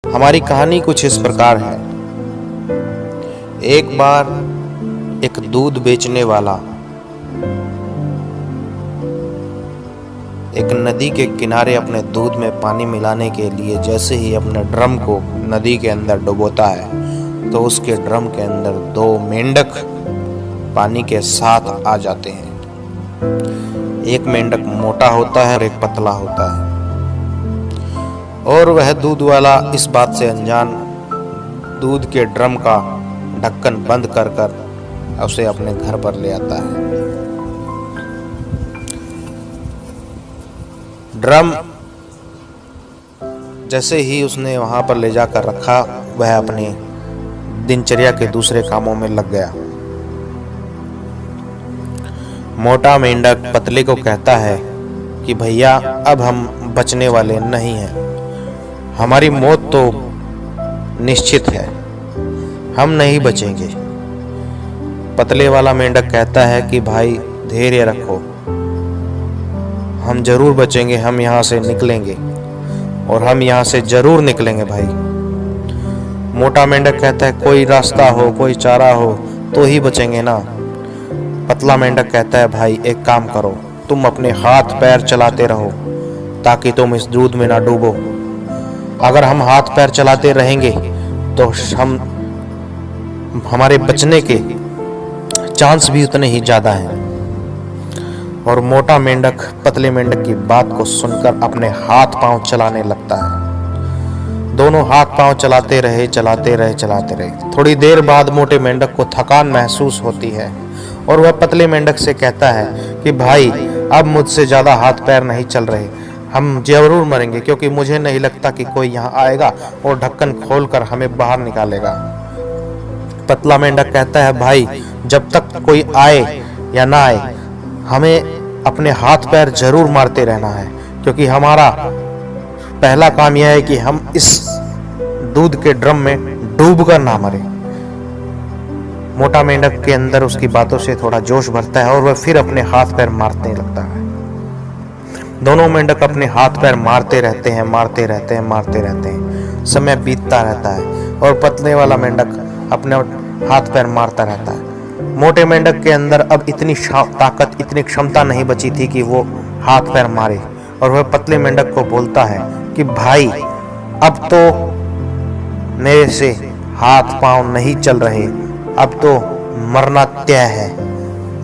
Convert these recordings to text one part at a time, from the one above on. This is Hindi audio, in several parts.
हमारी कहानी कुछ इस प्रकार है। एक बार एक दूध बेचने वाला एक नदी के किनारे अपने दूध में पानी मिलाने के लिए जैसे ही अपने ड्रम को नदी के अंदर डुबोता है तो उसके ड्रम के अंदर दो मेंढक पानी के साथ आ जाते हैं। एक मेंढक मोटा होता है और एक पतला होता है, और वह दूध वाला इस बात से अनजान दूध के ड्रम का ढक्कन बंद कर उसे अपने घर पर ले आता है। ड्रम जैसे ही उसने वहां पर ले जाकर रखा, वह अपने दिनचर्या के दूसरे कामों में लग गया। मोटा मेंढक पतले को कहता है कि भैया, अब हम बचने वाले नहीं हैं, हमारी मौत तो निश्चित है, हम नहीं बचेंगे। पतले वाला मेंढक कहता है कि भाई धैर्य रखो, हम जरूर बचेंगे, हम यहाँ से निकलेंगे और हम यहाँ से जरूर निकलेंगे भाई। मोटा मेंढक कहता है कोई रास्ता हो, कोई चारा हो तो ही बचेंगे ना। पतला मेंढक कहता है भाई एक काम करो, तुम अपने हाथ पैर चलाते रहो ताकि तुम इस दूध में ना डूबो। अगर हम हाथ पैर चलाते रहेंगे तो हमारे बचने के चांस भी उतने ही ज्यादा हैं। और मोटा मेंढक पतले मेंढक की बात को सुनकर अपने हाथ पांव चलाने लगता है। दोनों हाथ पांव चलाते रहे। थोड़ी देर बाद मोटे मेंढक को थकान महसूस होती है और वह पतले मेंढक से कहता है कि भाई अब मुझसे ज्यादा हाथ पैर नहीं चल रहे, हम जरूर मरेंगे, क्योंकि मुझे नहीं लगता कि कोई यहाँ आएगा और ढक्कन खोलकर हमें बाहर निकालेगा। पतला मेंढक कहता है भाई जब तक कोई आए या ना आए, हमें अपने हाथ पैर जरूर मारते रहना है, क्योंकि हमारा पहला काम यह है कि हम इस दूध के ड्रम में डूबकर ना मरे। मोटा मेंढक के अंदर उसकी बातों से थोड़ा जोश भरता है और वह फिर अपने हाथ पैर मारने लगता है। दोनों मेंढक अपने हाथ पैर मारते रहते हैं। समय बीतता रहता है और पतले वाला मेंढक अपने हाथ पैर मारता रहता है। मोटे मेंढक के अंदर अब इतनी ताकत, इतनी क्षमता नहीं बची थी कि वो हाथ पैर मारे, और वह पतले मेंढक को बोलता है कि भाई अब तो मेरे से हाथ पांव नहीं चल रहे, अब तो मरना तय है,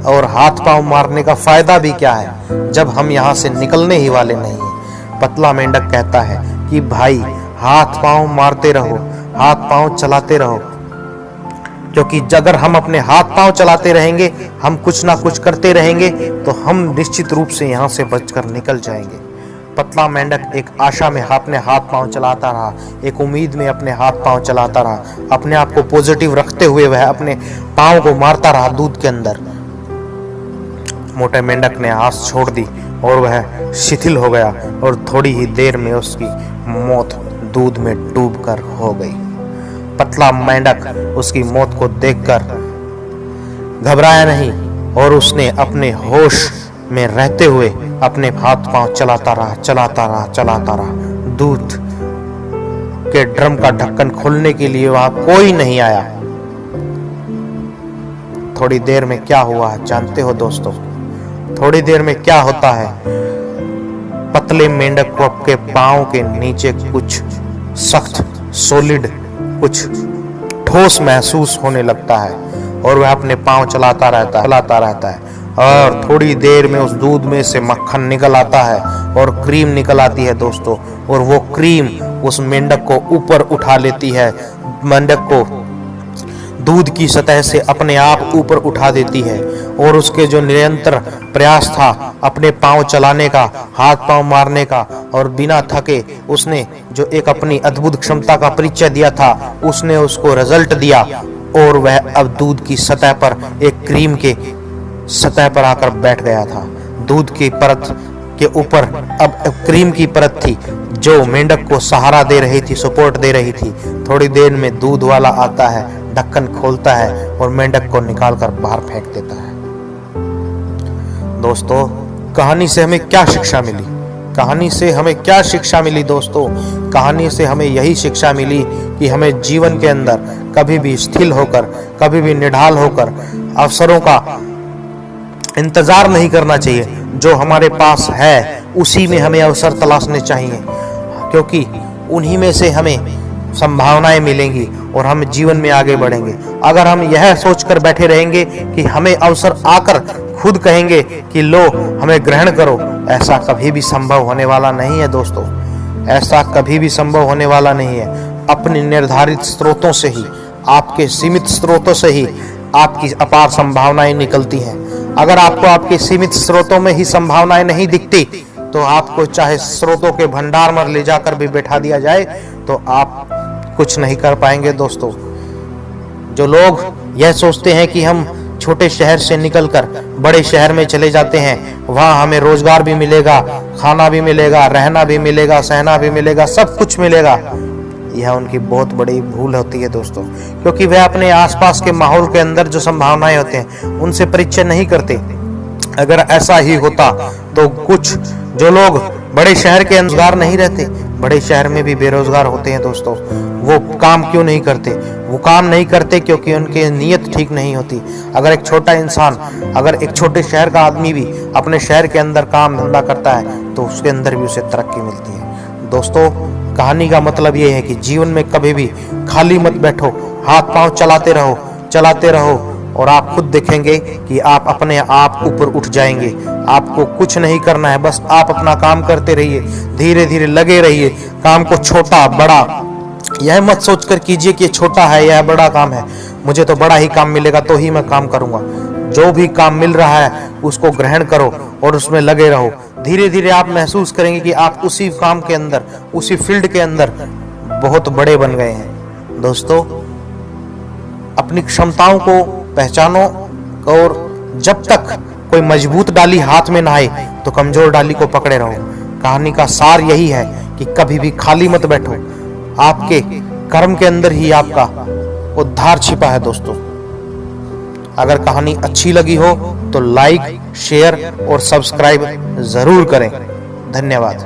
और हाथ पांव मारने का फायदा भी क्या है जब हम यहाँ से निकलने ही वाले नहीं हैं। पतला मेंढक कहता है कि भाई हाथ पांव मारते रहो, हाथ पांव चलाते रहो, क्योंकि अगर हम अपने हाथ पांव चलाते रहेंगे, हम कुछ ना कुछ करते रहेंगे, तो हम निश्चित रूप से यहाँ से बचकर निकल जाएंगे। पतला मेंढक एक आशा में अपने हाथ पांव चलाता रहा, एक उम्मीद में अपने हाथ पांव चलाता रहा, अपने आप को पॉजिटिव रखते हुए वह अपने पांव को मारता रहा दूध के अंदर। मोटे मेंढक ने आस छोड़ दी और वह शिथिल हो गया और थोड़ी ही देर में उसकी मौत दूध में डूबकर हो गई। पतला मेंढक उसकी मौत को देखकर घबराया नहीं और उसने अपने होश में रहते हुए अपने हाथ पांव चलाता रहा। दूध के ड्रम का ढक्कन खोलने के लिए वहां कोई नहीं आया। थोड़ी देर में क्या हुआ जानते हो दोस्तों? थोड़ी देर में क्या होता है, पतले मेंढक को अपने पांव के नीचे कुछ सख्त, सॉलिड, कुछ ठोस महसूस होने लगता है और वह अपने पांव चलाता रहता है और थोड़ी देर में उस दूध में से मक्खन निकल आता है और क्रीम निकल आती है दोस्तों, और वो क्रीम उस मेंढक को ऊपर उठा लेती है, मेंढक को दूध की सतह से अपने आप ऊपर उठा देती है। और उसके जो निरंतर प्रयास था अपने पांव चलाने का, हाथ पांव मारने का, और बिना थके उसने जो एक अपनी अद्भुत क्षमता का परिचय दिया था, उसने उसको रिजल्ट दिया और वह अब दूध की सतह पर, एक क्रीम के सतह पर आकर बैठ गया था। दूध की परत के ऊपर अब क्रीम की परत थी जो मेंढक को सहारा दे रही थी, सपोर्ट दे रही थी। थोड़ी देर में दूध वाला आता है, ढक्कन खोलता है और मेंढक को निकालकर बाहर फेंक देता है। दोस्तों, कहानी से हमें क्या शिक्षा मिली? कहानी से हमें क्या शिक्षा मिली दोस्तों? कहानी से हमें यही शिक्षा मिली कि हमें जीवन के अंदर कभी भी स्थिर होकर, कभी भी निढाल होकर अवसरों का इंतजार नहीं करना चाहिए। जो हमारे पास है उसी में हमें अवसर तलाशने चाहिए, क्योंकि उन्हीं में से हमें संभावनाएं मिलेंगी और हम जीवन में आगे बढ़ेंगे। अगर हम यह सोचकर बैठे रहेंगे कि हमें अवसर आकर खुद कहेंगे कि लो हमें ग्रहण करो, ऐसा कभी भी संभव होने वाला नहीं है दोस्तों। ऐसा कभी भी संभव होने वाला नहीं है। अपने निर्धारित स्रोतों से ही, आपके सीमित स्रोतों से ही आपकी अपार संभावनाएं निकलती हैं। अगर आपको आपके सीमित स्रोतों में ही संभावनाएं नहीं दिखती तो आपको चाहे स्रोतों के भंडार में ले जाकर भी बैठा दिया जाए तो आप कुछ नहीं कर पाएंगे दोस्तों। जो लोग यह सोचते हैं कि हम छोटे शहर से निकलकर बड़े शहर में चले जाते हैं, वहां हमें रोजगार भी मिलेगा, खाना भी मिलेगा, रहना भी मिलेगा, सहना भी मिलेगा, सब कुछ मिलेगा, यह उनकी बहुत बड़ी भूल होती है दोस्तों। क्योंकि वह अपने आसपास के माहौल के अंदर जो संभावनाएं होते हैं उनसे परिचय नहीं करते। अगर ऐसा ही होता तो कुछ जो लोग बड़े शहर के रोजगार नहीं रहते, बड़े शहर में भी बेरोजगार होते हैं दोस्तों। वो काम क्यों नहीं करते? वो काम नहीं करते क्योंकि उनकी नीयत ठीक नहीं होती। अगर एक छोटा इंसान, अगर एक छोटे शहर का आदमी भी अपने शहर के अंदर काम धंधा करता है तो उसके अंदर भी उसे तरक्की मिलती है। दोस्तों, कहानी का मतलब ये है कि जीवन में कभी भी खाली मत बैठो, हाथ पांव चलाते रहो और आप खुद देखेंगे कि आप अपने आप ऊपर उठ जाएंगे। आपको कुछ नहीं करना है, बस आप अपना काम करते रहिए, धीरे धीरे लगे रहिए। काम को छोटा बड़ा यह मत सोचकर कीजिए कि छोटा है यह बड़ा काम है, मुझे तो बड़ा ही काम मिलेगा तो ही मैं काम करूंगा। जो भी काम मिल रहा है उसको ग्रहण करो और उसमें लगे रहो। धीरे धीरे आप महसूस करेंगे कि आप उसी काम के अंदर, उसी फील्ड के अंदर बहुत बड़े बन गए हैं। दोस्तों, अपनी क्षमताओं को पहचानो और जब तक कोई मजबूत डाली हाथ में ना आए तो कमजोर डाली को पकड़े रहो। कहानी का सार यही है कि कभी भी खाली मत बैठो। आपके कर्म के अंदर ही आपका उद्धार छिपा है दोस्तों। अगर कहानी अच्छी लगी हो तो लाइक, शेयर और सब्सक्राइब जरूर करें। धन्यवाद।